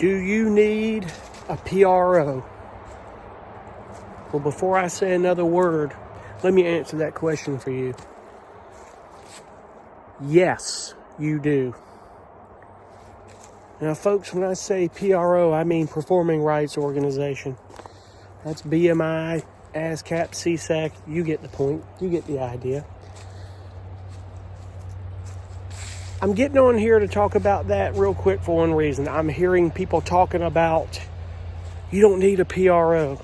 Do you need a PRO? Well, before I say another word, let me answer that question for you. Yes, you do. Now, folks, when I say PRO, I mean Performing Rights Organization. That's BMI, ASCAP, CSAC. You get the point. You get the idea. I'm getting on here to talk about that real quick for one reason. I'm hearing people talking about you don't need a PRO.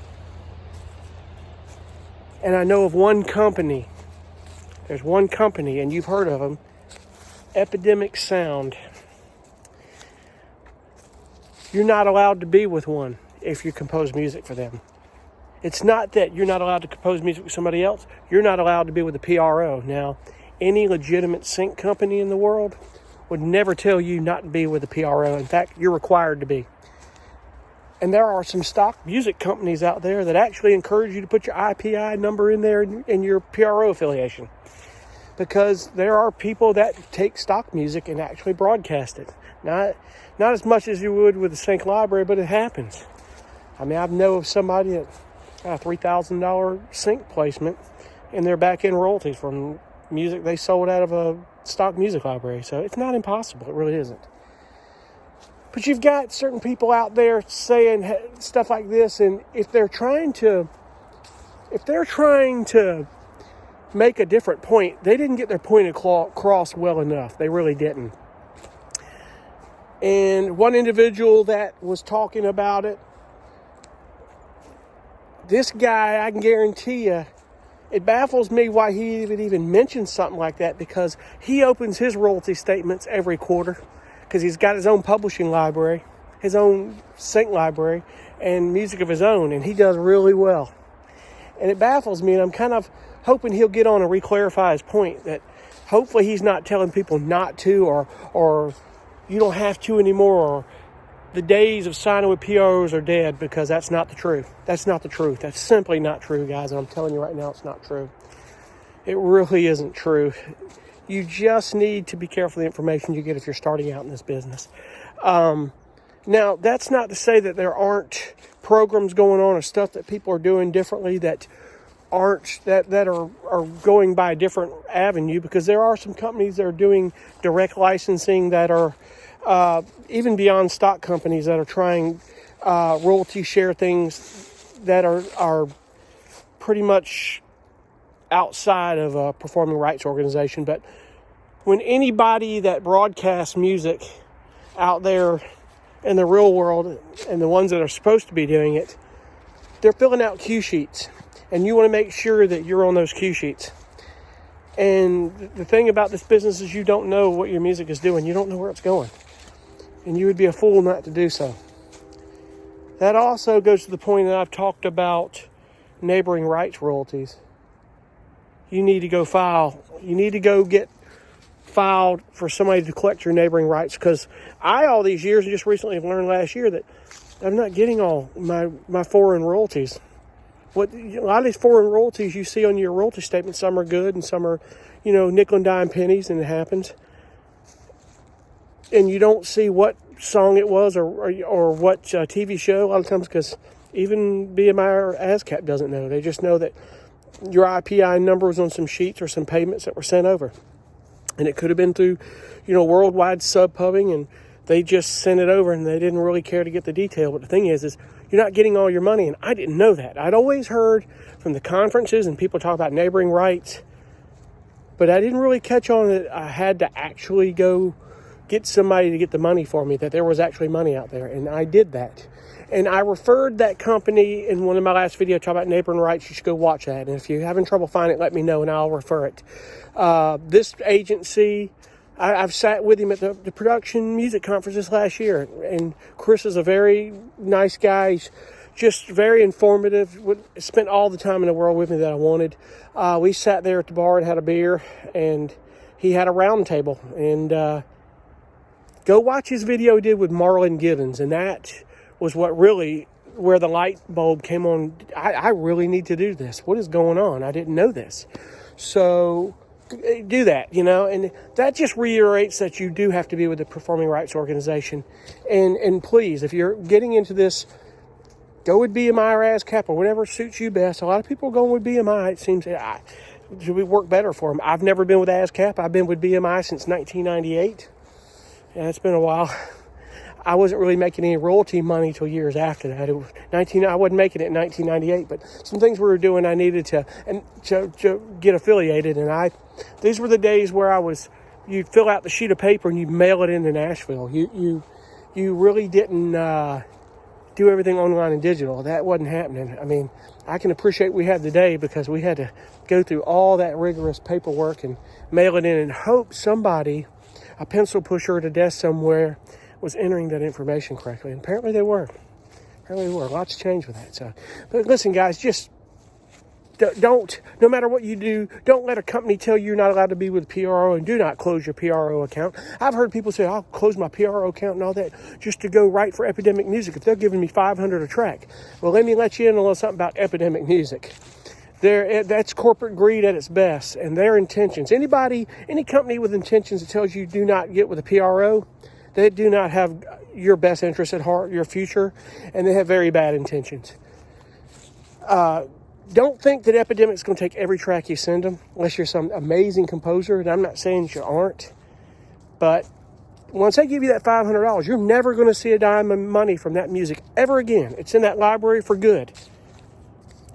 And I know of one company. There's one company, and you've heard of them, Epidemic Sound. You're not allowed to be with one if you compose music for them. It's not that you're not allowed to compose music with somebody else. You're not allowed to be with a PRO. Now, any legitimate sync company in the world would never tell you not to be with a PRO. In fact, you're required to be. And there are some stock music companies out there that actually encourage you to put your IPI number in there in your PRO affiliation. Because there are people that take stock music and actually broadcast it. Not as much as you would with a sync library, but it happens. I mean, I know of somebody that got a $3,000 sync placement in their back-end royalties from music they sold out of a stock music library. So it's not impossible. It really isn't. But you've got certain people out there saying stuff like this, and if they're trying to make a different point, they didn't get their point across well enough. They really didn't. And one individual that was talking about it, this guy, I can guarantee you, it baffles me why he would even mention something like that, because he opens his royalty statements every quarter because he's got his own publishing library, his own sync library, and music of his own, and he does really well. And it baffles me, and I'm kind of hoping he'll get on and re-clarify his point, that hopefully he's not telling people not to, or you don't have to anymore, or the days of signing with PROs are dead, because that's not the truth. That's not the truth. That's simply not true, guys. And I'm telling you right now, it's not true. It really isn't true. You just need to be careful of the information you get if you're starting out in this business. Now, that's not to say that there aren't programs going on or stuff that people are doing differently that are going by a different avenue, because there are some companies that are doing direct licensing that are even beyond stock companies that are trying royalty share things that are pretty much outside of a performing rights organization. But when anybody that broadcasts music out there in the real world, and the ones that are supposed to be doing it, they're filling out cue sheets, and you want to make sure that you're on those cue sheets. And the thing about this business is you don't know what your music is doing. You don't know where it's going. And you would be a fool not to do so. That also goes to the point that I've talked about neighboring rights royalties. You need to go file. You need to go get filed for somebody to collect your neighboring rights, because all these years, and just recently have learned last year, that I'm not getting all my foreign royalties. A lot of these foreign royalties you see on your royalty statement, some are good and some are, nickel and dime pennies, and it happens. And you don't see what song it was or what TV show a lot of times, because even BMI or ASCAP doesn't know. They just know that your IPI number was on some sheets or some payments that were sent over. And it could have been through, worldwide sub-pubbing, and they just sent it over and they didn't really care to get the detail. But the thing is you're not getting all your money, and I didn't know that. I'd always heard from the conferences and people talk about neighboring rights, but I didn't really catch on that I had to actually go get somebody to get the money for me, that there was actually money out there, and I did that. And I referred that company in one of my last videos, talking about neighboring rights. You should go watch that. And if you're having trouble finding it, let me know and I'll refer it. This agency, I've sat with him at the production music conference this last year. And Chris is a very nice guy. He's just very informative. Spent all the time in the world with me that I wanted. We sat there at the bar and had a beer, and he had a round table. And go watch his video he did with Marlon Gibbons, and that was where the light bulb came on. I really need to do this. What is going on? I didn't know this. So do that, and that just reiterates that you do have to be with a performing rights organization. And please, if you're getting into this, go with BMI or ASCAP or whatever suits you best. A lot of people are going with BMI. It seems should we work better for them. I've never been with ASCAP. I've been with BMI since 1998. Yeah, it's been a while. I wasn't really making any royalty money till years after that. I wasn't making it in 1998, but some things we were doing, I needed to get affiliated. And these were the days where you'd fill out the sheet of paper and you'd mail it into Nashville. You really didn't do everything online and digital. That wasn't happening. I mean, I can appreciate we have today because we had to go through all that rigorous paperwork and mail it in and hope somebody, a pencil pusher at a desk somewhere, was entering that information correctly. And apparently they were. Lots changed with that. So, but listen, guys, just don't, no matter what you do, don't let a company tell you you're not allowed to be with PRO, and do not close your PRO account. I've heard people say, I'll close my PRO account and all that just to go write for Epidemic Music if they're giving me $500 a track. Well, let me let you in a little something about Epidemic Music. That's corporate greed at its best, and their intentions. Any company with intentions that tells you do not get with a PRO, they do not have your best interest at heart, your future, and they have very bad intentions. Don't think that Epidemic's going to take every track you send them, unless you're some amazing composer, and I'm not saying you aren't. But once they give you that $500, you're never going to see a dime of money from that music ever again. It's in that library for good.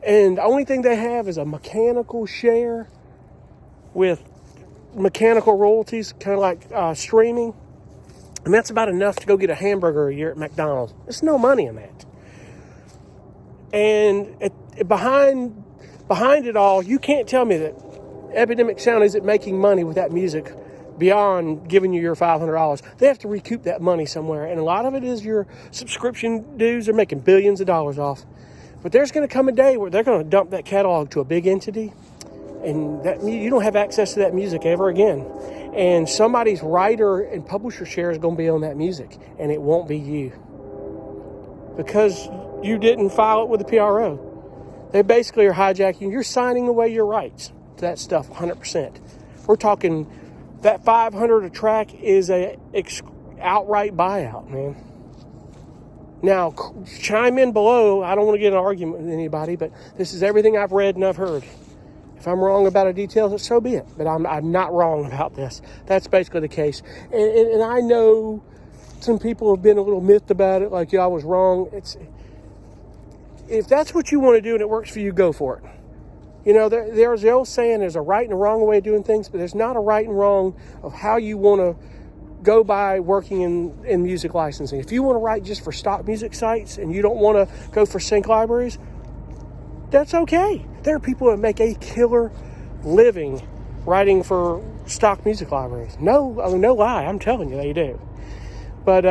And the only thing they have is a mechanical share with mechanical royalties, kind of like streaming. And that's about enough to go get a hamburger a year at McDonald's. There's no money in that. And behind it all, you can't tell me that Epidemic Sound isn't making money with that music beyond giving you your $500. They have to recoup that money somewhere. And a lot of it is your subscription dues. They're making billions of dollars off. But there's going to come a day where they're going to dump that catalog to a big entity, and that you don't have access to that music ever again. And somebody's writer and publisher share is going to be on that music, and it won't be you. Because you didn't file it with the PRO. They basically are hijacking. You're signing away your rights to that stuff 100%. We're talking that $500 a track is a outright buyout, man. Now, chime in below. I don't want to get in an argument with anybody, but this is everything I've read and I've heard. If I'm wrong about a detail, so be it. But I'm not wrong about this. That's basically the case. And I know some people have been a little miffed about it, like, I was wrong. If that's what you want to do and it works for you, go for it. There's the old saying, there's a right and a wrong way of doing things, but there's not a right and wrong of how you want to go by working in music licensing. If you want to write just for stock music sites and you don't want to go for sync libraries, that's okay. There are people that make a killer living writing for stock music libraries. No lie, I'm telling you, they do. But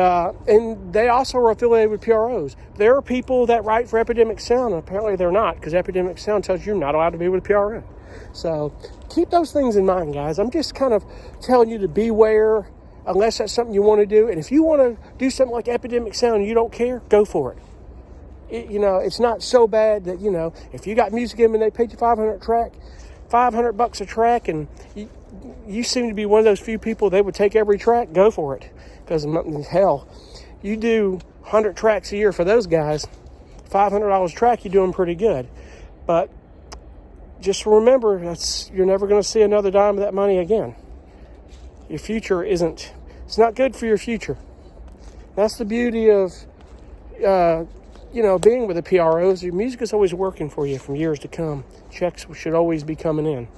and they also are affiliated with PROs. There are people that write for Epidemic Sound, and apparently they're not, because Epidemic Sound tells you you're not allowed to be with a PRO. So keep those things in mind, guys. I'm just kind of telling you to beware, unless that's something you want to do. And if you want to do something like Epidemic Sound and you don't care, go for it. It's not so bad that, if you got music in and they paid you $500 a track, and you seem to be one of those few people they would take every track, go for it. Because, hell, you do 100 tracks a year for those guys, $500 a track, you're doing pretty good. But just remember, you're never going to see another dime of that money again. Your future it's not good for your future. That's the beauty of, being with the PROs. Your music is always working for you from years to come. Checks should always be coming in.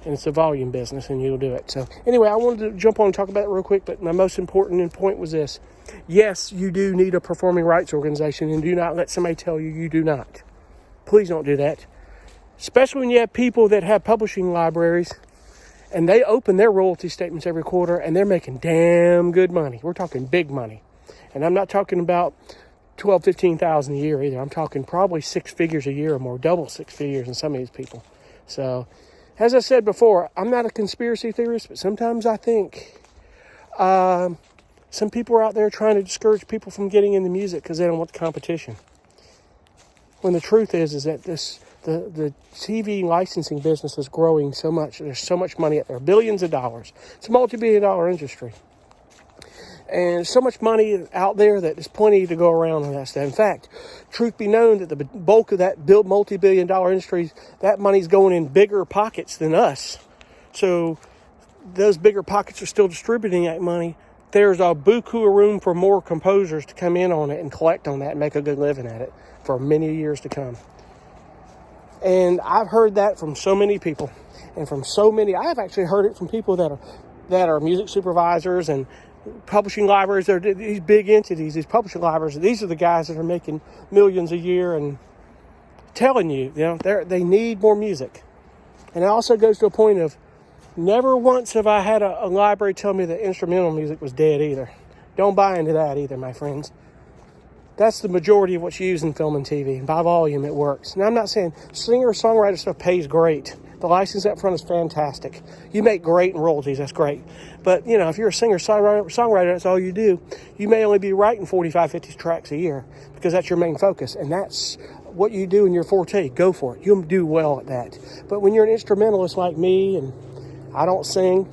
And it's a volume business, and you'll do it. So anyway, I wanted to jump on and talk about it real quick, but my most important point was this. Yes, you do need a performing rights organization, and do not let somebody tell you you do not. Please don't do that. Especially when you have people that have publishing libraries, and they open their royalty statements every quarter, and they're making damn good money. We're talking big money. And I'm not talking about $12,000, $15,000 a year either. I'm talking probably 6 figures a year or more, double 6 figures in some of these people. So, as I said before, I'm not a conspiracy theorist, but sometimes I think some people are out there trying to discourage people from getting into music because they don't want the competition. When the truth is that The TV licensing business is growing so much. There's so much money out there, billions of dollars. It's a multi-billion-dollar industry. And so much money out there that there's plenty to go around on that stuff. In fact, truth be known that the bulk of that multi-billion-dollar industry, that money's going in bigger pockets than us. So those bigger pockets are still distributing that money. There's a buku of room for more composers to come in on it and collect on that and make a good living at it for many years to come. And I've heard that from so many people, and from so many. I've actually heard it from people that are music supervisors and publishing libraries. They're these big entities, these publishing libraries. These are the guys that are making millions a year and telling you, they need more music. And it also goes to a point of never once have I had a library tell me that instrumental music was dead either. Don't buy into that either, my friends. That's the majority of what's used in film and TV. And by volume, it works. Now, I'm not saying singer-songwriter stuff pays great. The license up front is fantastic. You make great in royalties, that's great. But, if you're a singer-songwriter, that's all you do. You may only be writing 45, 50 tracks a year because that's your main focus. And that's what you do in your forte. Go for it. You'll do well at that. But when you're an instrumentalist like me, and I don't sing,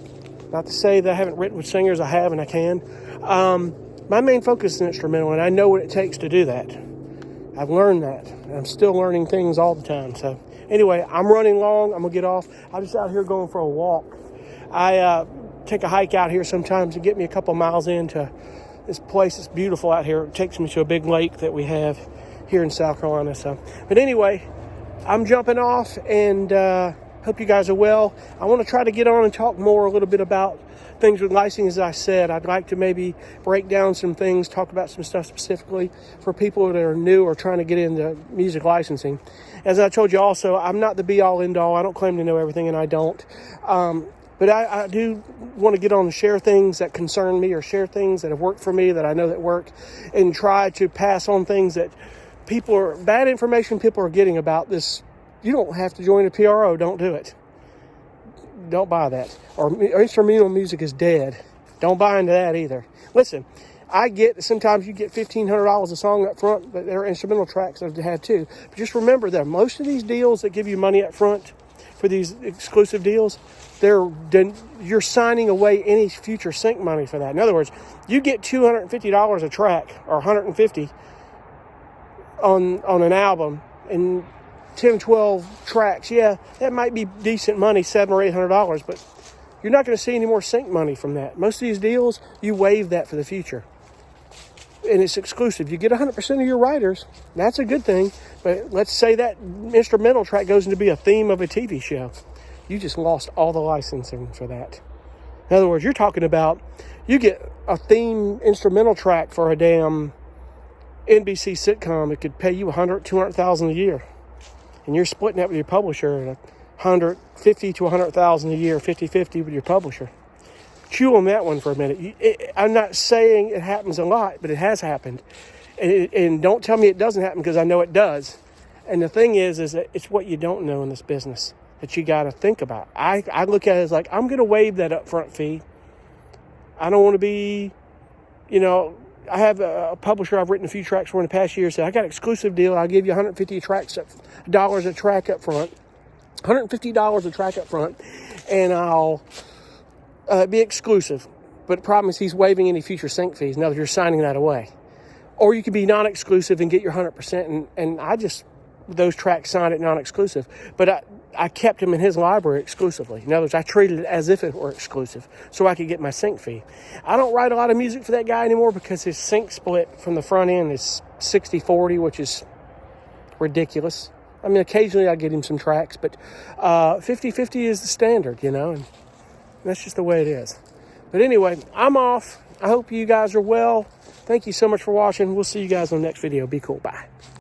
not to say that I haven't written with singers, I have and I can. My main focus is instrumental, and I know what it takes to do that. I've learned that, and I'm still learning things all the time. So anyway, I'm running long. I'm going to get off. I'm just out here going for a walk. I take a hike out here sometimes to get me a couple miles into this place. It's beautiful out here. It takes me to a big lake that we have here in South Carolina. But anyway, I'm jumping off, and hope you guys are well. I want to try to get on and talk more a little bit about things with licensing. As I said, I'd like to maybe break down some things, talk about some stuff specifically for people that are new or trying to get into music licensing. As I told you also, I'm not the be-all, end-all. I don't claim to know everything, and I don't. But I do want to get on and share things that concern me or share things that have worked for me that I know that work, and try to pass on things that bad information people are getting about this. You don't have to join a PRO. Don't do it. Don't buy that. Or instrumental music is dead. Don't buy into that either. Listen, I get that sometimes you get $1,500 a song up front, but there are instrumental tracks I've had too. But just remember that most of these deals that give you money up front for these exclusive deals, you're signing away any future sync money for that. In other words, you get $250 a track or $150 on an album, and 10, 12 tracks, yeah, that might be decent money, $700 or $800, but you're not going to see any more sync money from that. Most of these deals, you waive that for the future. And it's exclusive. You get 100% of your writers. That's a good thing. But let's say that instrumental track goes into be a theme of a TV show. You just lost all the licensing for that. In other words, you're talking about you get a theme instrumental track for a damn NBC sitcom. It could pay you $100,000, $200,000 a year. And you're splitting that with your publisher at $150,000 to $100,000 a year, 50-50 with your publisher. Chew on that one for a minute. I'm not saying it happens a lot, but it has happened. And don't tell me it doesn't happen, because I know it does. And the thing is that it's what you don't know in this business that you got to think about. I look at it as like, I'm going to waive that upfront fee. I don't want to be, I have a publisher I've written a few tracks for in the past year said, I got an exclusive deal. I'll give you $150 a track up front, $150 a track up front, and I'll be exclusive. But the problem is he's waiving any future sync fees. Now you're signing that away. Or you could be non-exclusive and get your 100%. And I just, those tracks signed it non-exclusive. But I kept them in his library exclusively. In other words, I treated it as if it were exclusive so I could get my sync fee. I don't write a lot of music for that guy anymore because his sync split from the front end is 60-40, which is ridiculous. I mean, occasionally I get him some tracks, but 50-50 is the standard, and that's just the way it is. But anyway, I'm off. I hope you guys are well. Thank you so much for watching. We'll see you guys on the next video. Be cool. Bye.